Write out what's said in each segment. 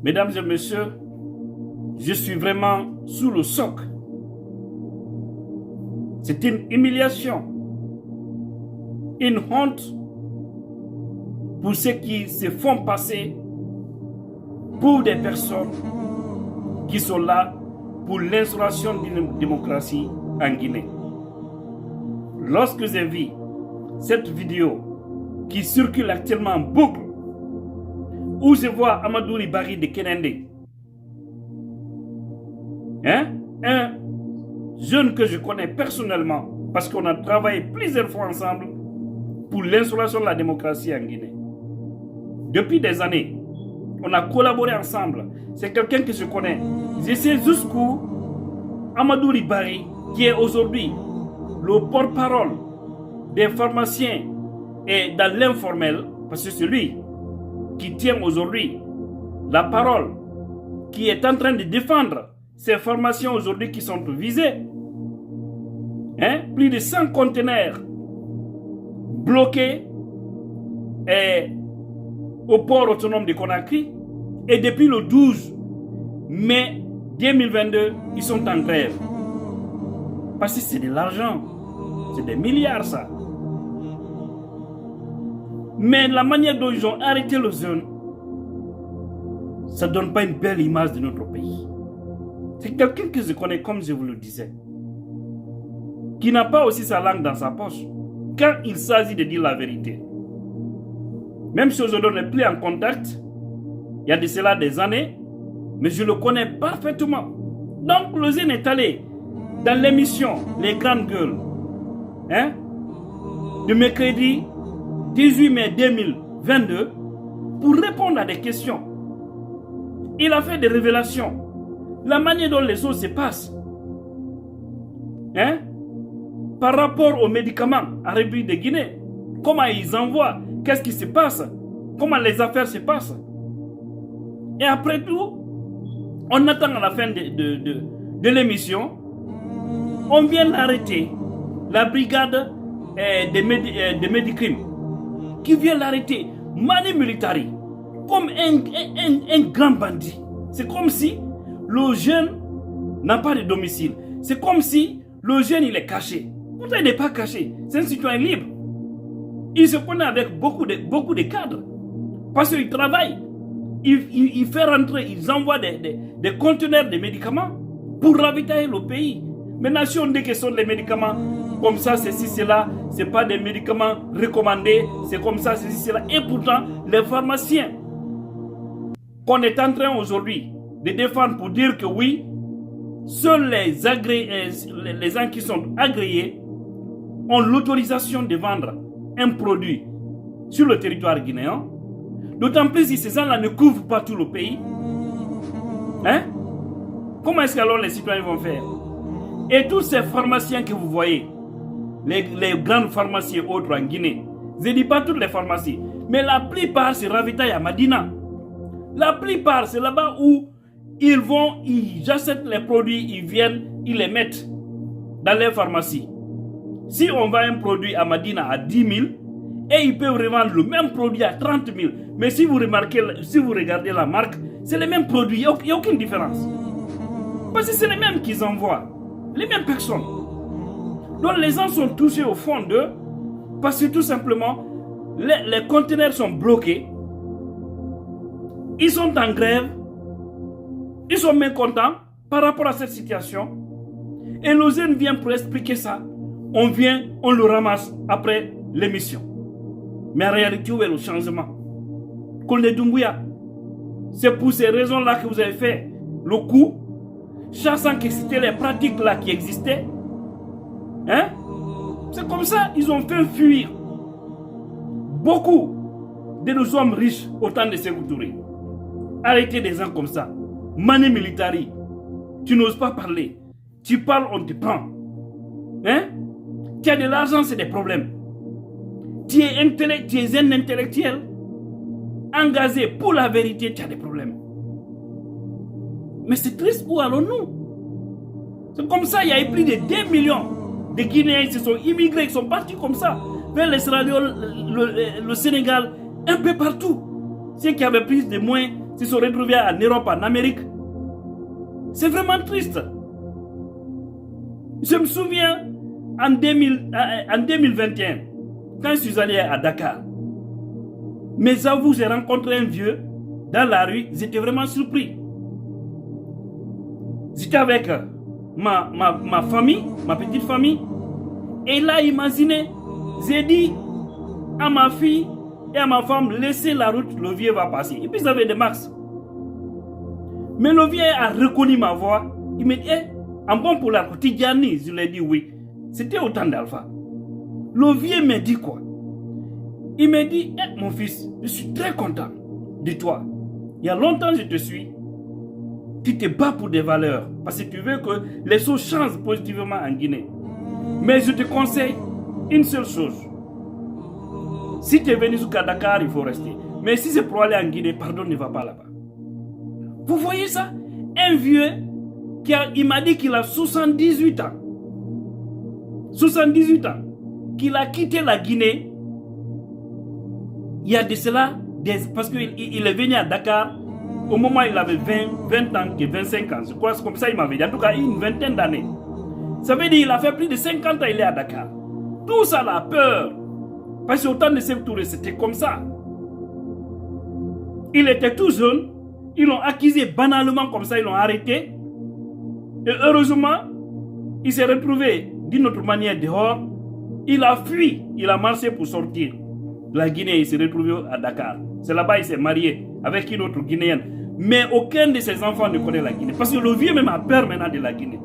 Mesdames et messieurs, je suis vraiment sous le choc. C'est une humiliation, une honte pour ceux qui se font passer pour des personnes qui sont là pour l'instauration d'une démocratie en Guinée. Lorsque j'ai vu cette vidéo qui circule actuellement en boucle, où je vois Amadou Barry de Kenende, un jeune que je connais personnellement, parce qu'on a travaillé plusieurs fois ensemble pour l'instauration de la démocratie en Guinée. Depuis des années, on a collaboré ensemble. C'est quelqu'un que je connais. Je sais jusqu'où Amadou Barry, qui est aujourd'hui le porte-parole des pharmaciens et dans l'informel, parce que c'est lui qui tient aujourd'hui la parole, qui est en train de défendre ces pharmaciens aujourd'hui qui sont visés. Plus de 100 conteneurs bloqués au port autonome de Conakry. Et depuis le 12 mai 2022, ils sont en grève. Parce que c'est de l'argent. C'est des milliards, ça. Mais la manière dont ils ont arrêté le jeune, ça ne donne pas une belle image de notre pays. C'est quelqu'un que je connais, comme je vous le disais, qui n'a pas aussi sa langue dans sa poche quand il s'agit de dire la vérité. Même si aujourd'hui on n'est plus en contact, il y a de cela des années, mais je le connais parfaitement. Donc le jeune est allé dans l'émission Les Grandes Gueules, de mercredi 18 mai 2022, pour répondre à des questions. Il a fait des révélations. La manière dont les choses se passent, par rapport aux médicaments en République de Guinée, comment ils envoient, qu'est-ce qui se passe, comment les affaires se passent. Et après tout, on attend à la fin de l'émission, on vient d'arrêter la brigade de Médicrime, qui vient l'arrêter, Mani Militari, comme un grand bandit. C'est comme si le jeune n'a pas de domicile. C'est comme si le jeune il est caché. Pourtant il n'est pas caché, c'est un citoyen libre. Il se connaît avec beaucoup de cadres. Parce qu'il travaille. Il fait rentrer, ils envoient des conteneurs de médicaments pour ravitailler le pays. Maintenant, si on dit que ce sont des médicaments comme ça, ceci, cela, ce n'est pas des médicaments recommandés, c'est comme ça, ceci, cela. Et pourtant, les pharmaciens qu'on est en train aujourd'hui de défendre pour dire que oui, seuls les gens qui sont agréés ont l'autorisation de vendre un produit sur le territoire guinéen. D'autant plus si ces gens-là ne couvrent pas tout le pays. Comment est-ce qu'alors les citoyens vont faire? Et tous ces pharmaciens que vous voyez, les grandes pharmacies autres en Guinée, je ne dis pas toutes les pharmacies, mais la plupart se ravitaillent à Madina. La plupart, c'est là-bas où ils achètent les produits, ils viennent, ils les mettent dans les pharmacies. Si on vend un produit à Madina à 10 000, et ils peuvent revendre le même produit à 30 000. Mais si vous remarquez, si vous regardez la marque, c'est les mêmes produits, il n'y a aucune différence. Parce que c'est les mêmes qu'ils envoient, les mêmes personnes. Donc les gens sont touchés au fond d'eux, parce que tout simplement, les conteneurs sont bloqués, ils sont en grève, ils sont mécontents par rapport à cette situation. Et le jeune vient pour expliquer ça. On vient, on le ramasse après l'émission. Mais en réalité, où est le changement? Kolde Doumbouya, c'est pour ces raisons-là que vous avez fait le coup, chassant que c'était les pratiques là qui existaient. C'est comme ça ils ont fait fuir beaucoup de nos hommes riches au temps de Sékou Touré. Arrêtez des gens comme ça. Mani Militari, tu n'oses pas parler. Tu parles, on te prend. Tu as de l'argent, c'est des problèmes. Tu es un intellectuel engagé pour la vérité, tu as des problèmes. Mais c'est triste, où allons-nous? C'est comme ça, il y a eu plus de 2 millions de Guinéens qui se sont immigrés, qui sont partis comme ça, vers l'Israël, le Sénégal, un peu partout. Ceux qui avaient plus de moins se sont retrouvés en Europe, en Amérique. C'est vraiment triste. Je me souviens en 2021, quand je suis allé à Dakar, mais j'avoue, j'ai rencontré un vieux dans la rue, j'étais vraiment surpris. J'étais avec ma famille, ma petite famille, et là, imaginez, j'ai dit à ma fille et à ma femme, laissez la route, le vieux va passer. Et puis ils avaient des masques. Mais le vieux a reconnu ma voix. Il me dit, en bon pour la quotidienne, je lui ai dit oui. C'était au temps d'Alpha. Le vieux me dit quoi? Il me dit, mon fils, je suis très content de toi. Il y a longtemps je te suis. Tu te bats pour des valeurs. Parce que tu veux que les choses changent positivement en Guinée. Mais je te conseille une seule chose. Si tu es venu jusqu'à Dakar, il faut rester. Mais si c'est pour aller en Guinée, pardon, ne va pas là-bas. Vous voyez ça? Un vieux, il m'a dit qu'il a 78 ans. 78 ans. Qu'il a quitté la Guinée. Il y a de cela, parce qu'il est venu à Dakar au moment où il avait 20 ans, 25 ans. Je crois que c'est comme ça il m'avait dit. En tout cas, une vingtaine d'années. Ça veut dire qu'il a fait plus de 50 ans, il est à Dakar. Tout ça, la peur. Parce qu'au temps de Sékou Touré, c'était comme ça. Il était tout jeune. Ils l'ont accusé banalement comme ça, ils l'ont arrêté. Et heureusement, il s'est retrouvé d'une autre manière dehors. Il a fui, il a marché pour sortir de la Guinée. Il s'est retrouvé à Dakar. C'est là-bas il s'est marié avec une autre Guinéenne. Mais aucun de ses enfants ne connaît la Guinée. Parce que le vieux même a peur maintenant de la Guinée.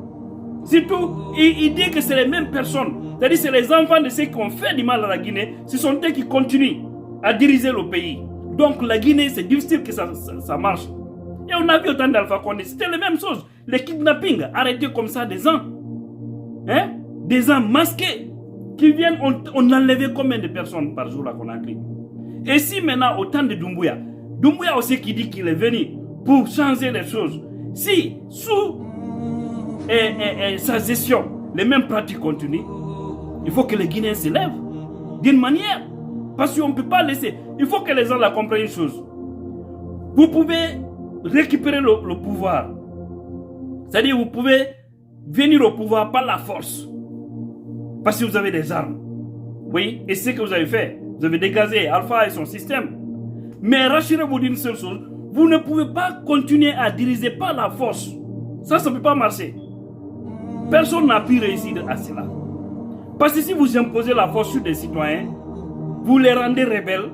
Surtout, il dit que c'est les mêmes personnes. C'est-à-dire que c'est les enfants de ceux qui ont fait du mal à la Guinée. Ce sont eux qui continuent à diriger le pays. Donc la Guinée, c'est difficile que ça marche. Et on a vu au temps d'Alpha Condé, c'était la même chose. Les kidnappings, arrêtés comme ça des gens. Hein? Des gens masqués qui viennent, on enlevait combien de personnes par jour à Conakry. Et si maintenant, au temps de Doumbouya aussi qui dit qu'il est venu pour changer les choses. Si, sous sa gestion, les mêmes pratiques continuent, il faut que les Guinéens se lèvent d'une manière. Parce qu'on ne peut pas laisser. Il faut que les gens la comprennent une chose. Vous pouvez récupérer le pouvoir. C'est-à-dire vous pouvez venir au pouvoir par la force. Parce que vous avez des armes. Oui, et c'est ce que vous avez fait. Vous avez dégagé Alpha et son système. Mais rassurez-vous d'une seule chose. Vous ne pouvez pas continuer à diriger par la force. Ça ne peut pas marcher. Personne n'a pu réussir à cela. Parce que si vous imposez la force sur des citoyens, vous les rendez rebelles,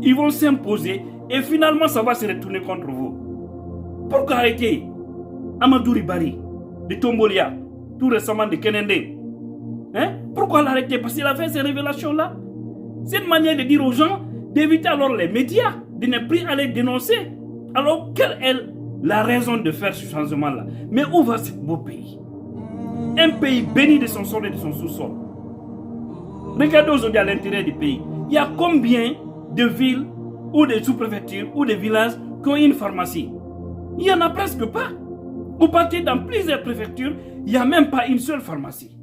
ils vont s'imposer et finalement ça va se retourner contre vous. Pourquoi arrêter Amadou Ribari de Tombolia, tout récemment de Kenende? Hein? Pourquoi l'arrêter? Parce qu'il a fait ces révélations-là. C'est une manière de dire aux gens d'éviter alors les médias, de ne plus aller dénoncer. Alors, quelle est la raison de faire ce changement-là? Mais où va ce beau pays? Un pays béni de son sol et de son sous-sol. Regardez aujourd'hui à l'intérieur du pays. Il y a combien de villes ou de sous-préfectures ou de villages qui ont une pharmacie? Il n'y en a presque pas. Vous partez dans plusieurs préfectures, il n'y a même pas une seule pharmacie.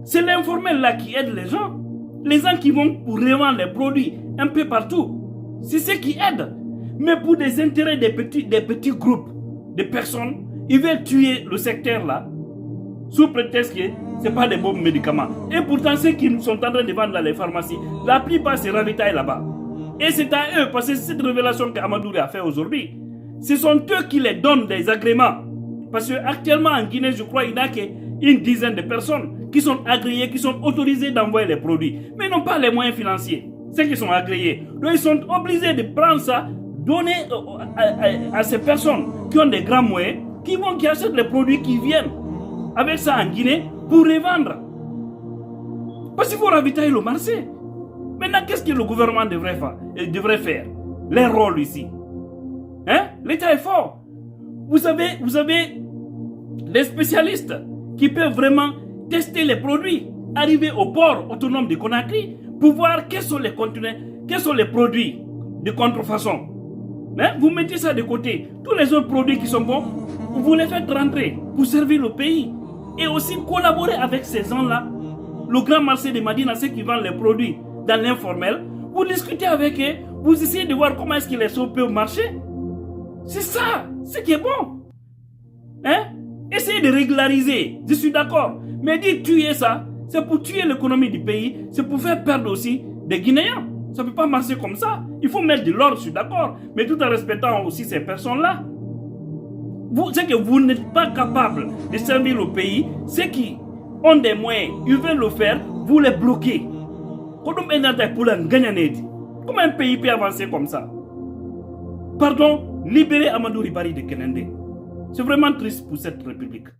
C'est l'informel là qui aide les gens. Les gens qui vont pour revendre les produits un peu partout. C'est ce qui aide. Mais pour des intérêts des petits groupes de personnes, ils veulent tuer le secteur là, sous prétexte que ce n'est pas des bons médicaments. Et pourtant, ceux qui sont en train de vendre dans les pharmacies, la plupart se ravitaillent là-bas. Et c'est à eux, parce que c'est cette révélation qu'Amadou a fait aujourd'hui. Ce sont eux qui les donnent des agréments. Parce qu'actuellement en Guinée, je crois, il n'y a qu'une dizaine de personnes qui sont agréées, qui sont autorisées d'envoyer les produits. Mais ils n'ont pas les moyens financiers. Ceux qui sont agréés. Donc ils sont obligés de prendre ça, donner à ces personnes qui ont des grands moyens, qui achètent les produits qui viennent avec ça en Guinée pour revendre. Parce qu'il faut ravitailler le marché. Maintenant, qu'est-ce que le gouvernement devrait faire? Les rôles ici. Hein? L'État est fort. Vous avez des spécialistes qui peuvent vraiment tester les produits, arriver au port autonome de Conakry pour voir quels sont les conteneurs, quels sont les produits de contrefaçon. Hein? Vous mettez ça de côté. Tous les autres produits qui sont bons, vous les faites rentrer pour servir le pays. Et aussi collaborer avec ces gens-là. Le grand marché de Madina, ceux qui vendent les produits dans l'informel, vous discutez avec eux, vous essayez de voir comment est-ce que les choses peuvent marcher. C'est ça, ce qui est bon. Hein? Essayez de régulariser, je suis d'accord. Mais dire tuer ça, c'est pour tuer l'économie du pays, c'est pour faire perdre aussi des Guinéens. Ça ne peut pas marcher comme ça. Il faut mettre de l'ordre, je suis d'accord. Mais tout en respectant aussi ces personnes-là. C'est que vous n'êtes pas capable de servir le pays. Ceux qui ont des moyens, ils veulent le faire, vous les bloquez. Comment un pays peut avancer comme ça? Pardon, libérez Amadou Ribari de Kenende. C'est vraiment triste pour cette république.